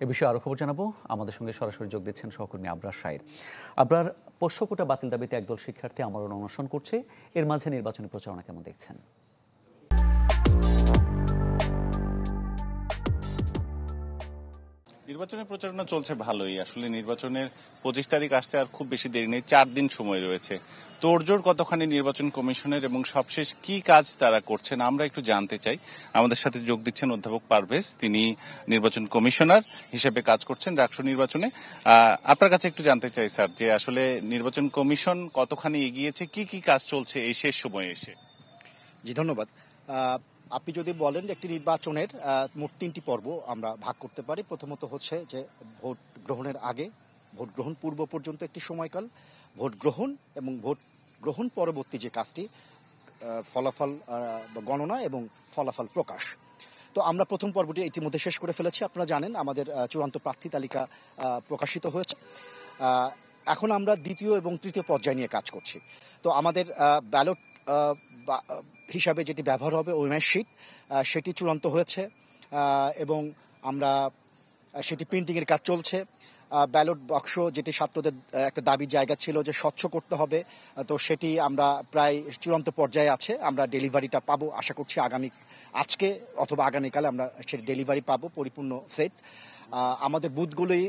এ বিষয়ে আরও খবর জানাবো। আমাদের সঙ্গে সরাসরি যোগ দিচ্ছেন সহকর্মী আবরার শাইর। আবরার, পোষ্য কোটা বাতিল দাবিতে একদল শিক্ষার্থী আমরণ অনশন করছে, এর মাঝে নির্বাচনী প্রচারণা কেমন দেখছেন? নির্বাচনের প্রচারণা চলছে ভালোই। আসলে নির্বাচনের 25 তারিখ আসতে আর খুব বেশি দেরি নেই, 4 দিন সময় রয়েছে। তোড়জোড় কতখানি নির্বাচন কমিশনের এবং সবশেষ কি কাজ তারা করছেন আমরা একটু জানতে চাই। আমাদের সাথে যোগ দিচ্ছেন অধ্যাপক পারভেজ, তিনি নির্বাচন কমিশনার হিসেবে কাজ করছেন ডাকসু নির্বাচনে। আপনার কাছে একটু জানতে চাই স্যার, যে আসলে নির্বাচন কমিশন কতখানি এগিয়েছে, কি কি কাজ চলছে এই শেষ সময়ে এসে? জি, ধন্যবাদ। আপনি যদি বলেন একটি নির্বাচনের মোট 3টি পর্ব আমরা ভাগ করতে পারি। প্রথমত হচ্ছে যে ভোট গ্রহণের আগে, ভোট গ্রহণ পূর্ব পর্যন্ত একটি সময়কাল, ভোট গ্রহণ এবং ভোট গ্রহণ পরবর্তী যে কাজটি, ফলাফল গণনা এবং ফলাফল প্রকাশ। তো আমরা প্রথম পর্বটি ইতিমধ্যে শেষ করে ফেলেছি। আপনারা জানেন আমাদের চূড়ান্ত প্রার্থী তালিকা প্রকাশিত হয়েছে। এখন আমরা দ্বিতীয় এবং তৃতীয় পর্যায় নিয়ে কাজ করছি। তো আমাদের ব্যালট হিসাবে যেটি ব্যবহার হবে ওএমআর শিট, সেটি চূড়ান্ত হয়েছে এবং আমরা সেটি প্রিন্টিংয়ের কাজ চলছে। ব্যালট বাক্স, যেটি ছাত্রদের একটা দাবির জায়গা ছিল যে স্বচ্ছ করতে হবে, তো সেটি আমরা প্রায় চূড়ান্ত পর্যায়ে আছে। আমরা ডেলিভারিটা পাবো আশা করছি আজকে অথবা আগামীকালে আমরা সেই ডেলিভারি পাবো পরিপূর্ণ সেট। আমাদের বুথগুলি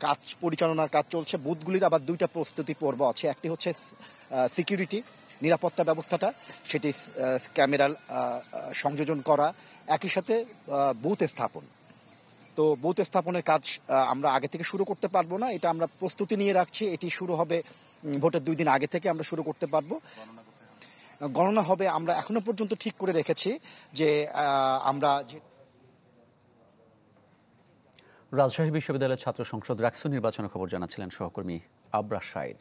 কাজ পরিচালনার কাজ চলছে। বুথগুলির আবার 2টা প্রস্তুতি পর্ব আছে। একটি হচ্ছে সিকিউরিটি, নিরাপত্তা ব্যবস্থাটা, সেটি ক্যামেরা সংযোজন করা, একই সাথে বুথ স্থাপন। তো বুথ স্থাপনের কাজ আমরা আগে থেকে শুরু করতে পারবো না, এটা আমরা প্রস্তুতি নিয়ে রাখছি। এটি শুরু হবে ভোটের 2 দিন আগে থেকে আমরা শুরু করতে পারবো। গণনা হবে, আমরা এখনো পর্যন্ত ঠিক করে রেখেছি যে আমরা রাজশাহী বিশ্ববিদ্যালয়ের ছাত্র সংসদ ডাকসু নির্বাচনের খবর জানাচ্ছিলেন সহকর্মী আবরার শাইর।